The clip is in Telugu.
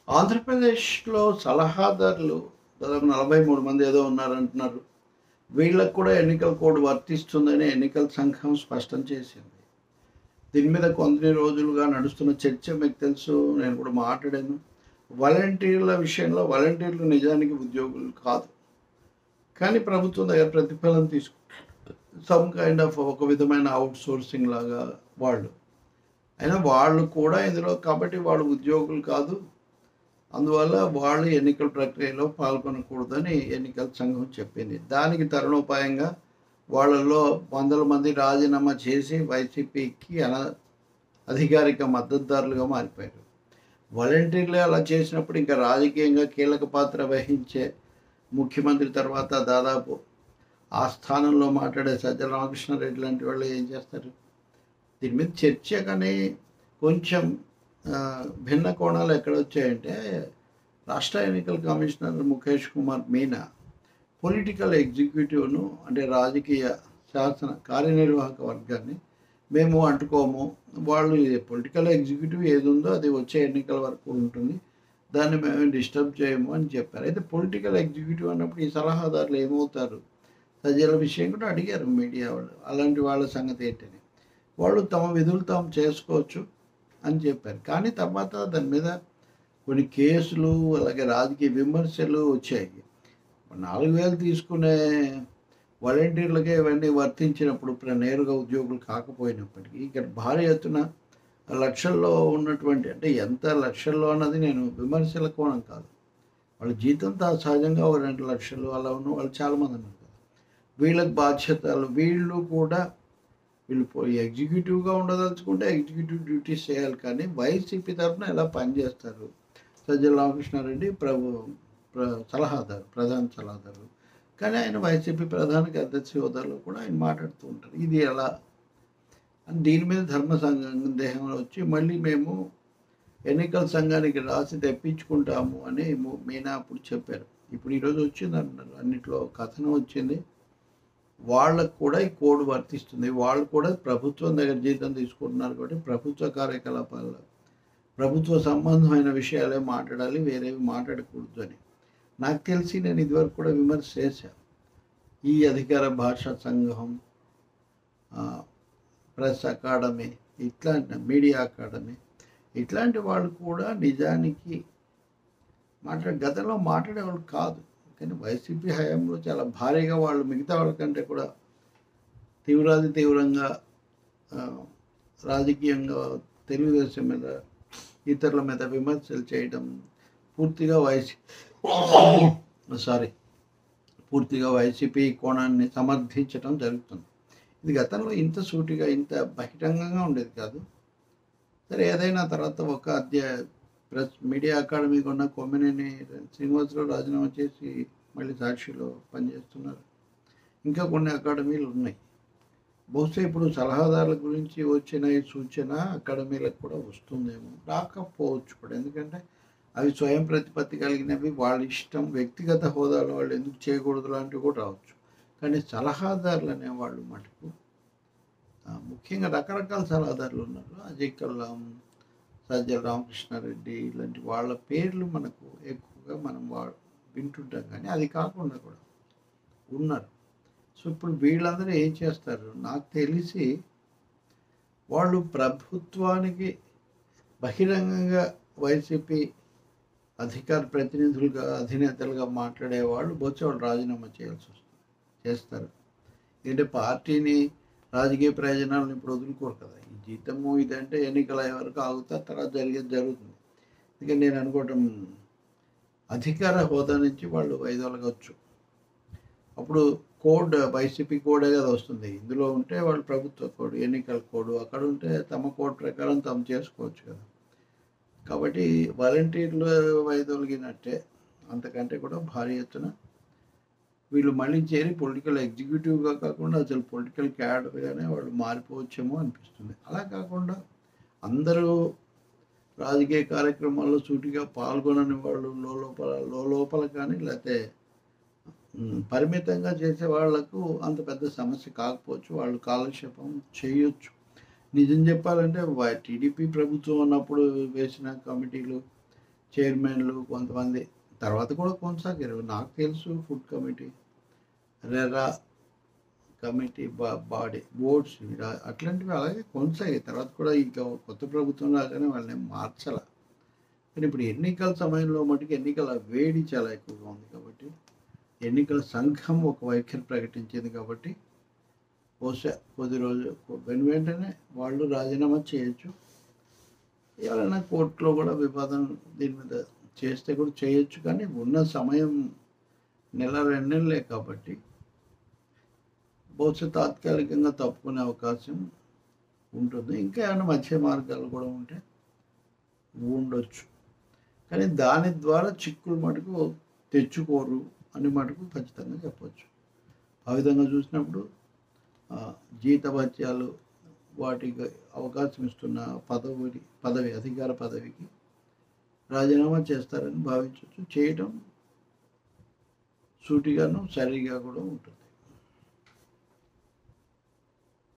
ఆంధ్రప్రదేశ్‌లో సలహాదారులు దాదాపు 43 మంది ఏదో ఉన్నారంటున్నారు. వీళ్ళకి కూడా ఎన్నికల కోడ్ వర్తిస్తుందని ఎన్నికల సంఘం స్పష్టం చేసింది. దీని మీద కొన్ని రోజులుగా నడుస్తున్న చర్చ మీకు తెలుసు. నేను కూడా మాట్లాడాను. వాలంటీర్ల విషయంలో వాలంటీర్లు నిజానికి ఉద్యోగులు కాదు. కానీ ప్రభుత్వం దగ్గర ప్రతిఫలం తీసుకుంటారు. సమ్ కైండ్ ఆఫ్ ఒక విధమైన అవుట్ సోర్సింగ్ లాగా వాళ్ళు. అయినా వాళ్ళు కూడా ఇందులో కాబట్టి వాళ్ళు ఉద్యోగులు కాదు. అందువల్ల వాళ్ళు ఎన్నికల ప్రక్రియలో పాల్గొనకూడదని ఎన్నికల సంఘం చెప్పింది. దానికి తరుణోపాయంగా వాళ్ళలో వందల మంది రాజీనామా చేసి వైసీపీకి అధికారిక మద్దతుదారులుగా మారిపోయారు. వాలంటీర్లే అలా చేసినప్పుడు ఇంకా రాజకీయంగా కీలక పాత్ర వహించే ముఖ్యమంత్రి తర్వాత దాదాపు ఆ స్థానంలో మాట్లాడే సజ్జల రామకృష్ణారెడ్డి లాంటి వాళ్ళు ఏం చేస్తారు? దీని మీద చర్చ కానీ కొంచెం భిన్న కోణాలు ఎక్కడొచ్చాయంటే రాష్ట్ర ఎన్నికల కమిషనర్ ముఖేష్ కుమార్ మీనా పొలిటికల్ ఎగ్జిక్యూటివ్ను అంటే రాజకీయ శాసన కార్యనిర్వాహక వర్గాన్ని మేము అంటుకోము, వాళ్ళు పొలిటికల్ ఎగ్జిక్యూటివ్ ఏది ఉందో అది వచ్చే ఎన్నికల వరకు ఉంటుంది, దాన్ని మేము డిస్టర్బ్ చేయము అని చెప్పారు. అయితే పొలిటికల్ ఎగ్జిక్యూటివ్ అన్నప్పుడు ఈ సలహాదారులు ఏమవుతారు? సజ్జల విషయం కూడా అడిగారు మీడియా వాళ్ళు, అలాంటి వాళ్ళ సంగతి ఏంటని. వాళ్ళు తమ విధులు తాము చేసుకోవచ్చు అని చెప్పారు. కానీ తర్వాత దాని మీద కొన్ని కేసులు అలాగే రాజకీయ విమర్శలు వచ్చాయి. 4,000 తీసుకునే వాలంటీర్లకే ఇవన్నీ వర్తించినప్పుడు నేరుగా ఉద్యోగులు కాకపోయినప్పటికీ ఇక్కడ భారీ ఎత్తున లక్షల్లో ఉన్నటువంటి అంటే ఎంత లక్షల్లో అన్నది నేను విమర్శల కోణం కాదు, వాళ్ళ జీతంతో సహజంగా ఒక 2 లక్షలు అలా ఉన్న వాళ్ళు చాలామంది ఉన్నారు కదా. వీళ్ళకి బాధ్యతలు వీళ్ళు కూడా ఎగ్జిక్యూటివ్గా ఉండదలుచుకుంటే ఎగ్జిక్యూటివ్ డ్యూటీస్ చేయాలి. కానీ వైసీపీ తరఫున ఎలా పనిచేస్తారు? సజ్జల రామకృష్ణారెడ్డి సలహాదారు, ప్రధాన సలహాదారు. కానీ ఆయన వైసీపీ ప్రధాన కార్యదర్శి హోదాలో కూడా ఆయన మాట్లాడుతూ ఉంటారు. ఇది ఎలా అని దీని మీద ధర్మ సందేహంలో వచ్చి మళ్ళీ మేము ఎన్నికల సంఘానికి రాసి తెప్పించుకుంటాము అని మీనా అప్పుడు చెప్పారు. ఇప్పుడు ఈరోజు వచ్చింది అంటున్నారు, అన్నింటిలో కథనం వచ్చింది. వాళ్ళకు కూడా ఈ కోడ్ వర్తిస్తుంది. వాళ్ళు కూడా ప్రభుత్వం దగ్గర జీతం తీసుకుంటున్నారు కాబట్టి ప్రభుత్వ కార్యకలాపాల్లో ప్రభుత్వ సంబంధమైన విషయాలే మాట్లాడాలి, వేరేవి మాట్లాడకూడదు అని. నాకు తెలిసి నేను ఇదివరకు కూడా విమర్శ చేశాను. ఈ అధికార భాషా సంఘం, ప్రెస్ అకాడమీ, ఇట్లాంటి మీడియా అకాడమీ ఇట్లాంటి వాళ్ళు కూడా నిజానికి గతంలో మాట్లాడేవాళ్ళు కాదు. కానీ వైసీపీ హయాంలో చాలా భారీగా వాళ్ళు మిగతా వాళ్ళకంటే కూడా తీవ్రంగా రాజకీయంగా తెలుగుదేశం మీద ఇతరుల మీద విమర్శలు చేయడం పూర్తిగా వైసీపీ కోణాన్ని సమర్థించడం జరుగుతుంది. ఇది గతంలో ఇంత సూటిగా ఇంత బహిరంగంగా ఉండేది కాదు. సరే, ఏదైనా తర్వాత ఒక ప్రెస్ మీడియా అకాడమీకి ఉన్న కొమ్మినేని శ్రీనివాసరావు రాజీనామా చేసి మళ్ళీ సాక్షిలో పనిచేస్తున్నారు. ఇంకా కొన్ని అకాడమీలు ఉన్నాయి. బహుశా ఇప్పుడు సలహాదారుల గురించి వచ్చిన ఈ సూచన అకాడమీలకు కూడా వస్తుందేమో, రాకపోవచ్చు కూడా. ఎందుకంటే అవి స్వయం ప్రతిపత్తి కలిగినవి, వాళ్ళ ఇష్టం, వ్యక్తిగత హోదాలో వాళ్ళు ఎందుకు చేయకూడదు లాంటివి కూడా రావచ్చు. కానీ సలహాదారులు అనేవాళ్ళు మటుకు ముఖ్యంగా రకరకాల సలహాదారులు ఉన్నారు. అజయ్ కల్లాం, సజ్జల రామకృష్ణారెడ్డి ఇలాంటి వాళ్ళ పేర్లు మనకు ఎక్కువగా మనం వింటుంటాం. కానీ అది కాకుండా కూడా ఉన్నారు. సో ఇప్పుడు వీళ్ళందరూ ఏం చేస్తారు? నాకు తెలిసి వాళ్ళు ప్రభుత్వానికి బహిరంగంగా వైసీపీ అధికార ప్రతినిధులుగా అధినేతలుగా మాట్లాడేవాళ్ళు వాళ్ళు రాజీనామా చేస్తారు. ఎందుకంటే పార్టీని రాజకీయ ప్రయోజనాలను ఇప్పుడు వదులుకోరు కదా. ఈ జీతము ఇదంటే ఎన్నికలు అయ్యే వరకు ఆగుతారు, తర్వాత జరుగుతుంది. ఎందుకంటే నేను అనుకోవటం అధికార హోదా నుంచి వాళ్ళు వైదొలగవచ్చు. అప్పుడు కోడ్ వైసీపీ కోడే కదా వస్తుంది. ఇందులో ఉంటే వాళ్ళు ప్రభుత్వ కోడ్, ఎన్నికల కోడ్, అక్కడ ఉంటే తమ కోడ్ ప్రకారం తాము చేసుకోవచ్చు కదా. కాబట్టి వాలంటీర్లు వైదొలిగినట్టే, అంతకంటే కూడా భారీ ఎత్తున వీళ్ళు మళ్ళీ చేరి పొలిటికల్ ఎగ్జిక్యూటివ్గా కాకుండా అసలు పొలిటికల్ క్యాడర్గానే వాళ్ళు మారిపోవచ్చేమో అనిపిస్తుంది. అలా కాకుండా అందరూ రాజకీయ కార్యక్రమాల్లో సూటిగా పాల్గొనని వాళ్ళు లోపల కానీ లేకపోతే పరిమితంగా చేసే వాళ్లకు అంత పెద్ద సమస్య కాకపోవచ్చు. వాళ్ళు కాలక్షేపం చేయొచ్చు. నిజం చెప్పాలంటే టీడీపీ ప్రభుత్వం ఉన్నప్పుడు వేసిన కమిటీలు చైర్మన్లు కొంతమంది తర్వాత కూడా కొనసాగారు. నాకు తెలుసు food committee, RERA committee, body boards అట్లాంటివి అలాగే కొనసాగాయి. తర్వాత కూడా ఇంకా కొత్త ప్రభుత్వం రాగానే వాళ్ళని మార్చాల. కానీ ఇప్పుడు ఎన్నికల సమయంలో మటుకు ఎన్నికల వేడి చాలా ఎక్కువగా ఉంది కాబట్టి, ఎన్నికల సంఘం ఒక వైఖరి ప్రకటించింది కాబట్టి బహుశా కొద్ది రోజులు వెంటనే వాళ్ళు రాజీనామా చేయొచ్చు. ఎవరైనా కోర్టులో కూడా వివాదం దీని మీద చేస్తే కూడా చేయొచ్చు. కానీ ఉన్న సమయం నెల 2 నెలలే కాబట్టి బహుశా తాత్కాలికంగా తప్పుకునే అవకాశం ఉంటుంది. ఇంకా ఏమైనా మధ్య మార్గాలు కూడా ఉంటే ఉండొచ్చు. కానీ దాని ద్వారా చిక్కులు మటుకు తెచ్చుకోరు అని మటుకు ఖచ్చితంగా చెప్పొచ్చు. ఆ విధంగా చూసినప్పుడు జీతభత్యాలు వాటికి అవకాశం ఇస్తున్న పదవి అధికార పదవికి రాజీనామా చేస్తారని భావించవచ్చు. చేయడం సూటిగాను సరిగా కూడా ఉంటుంది.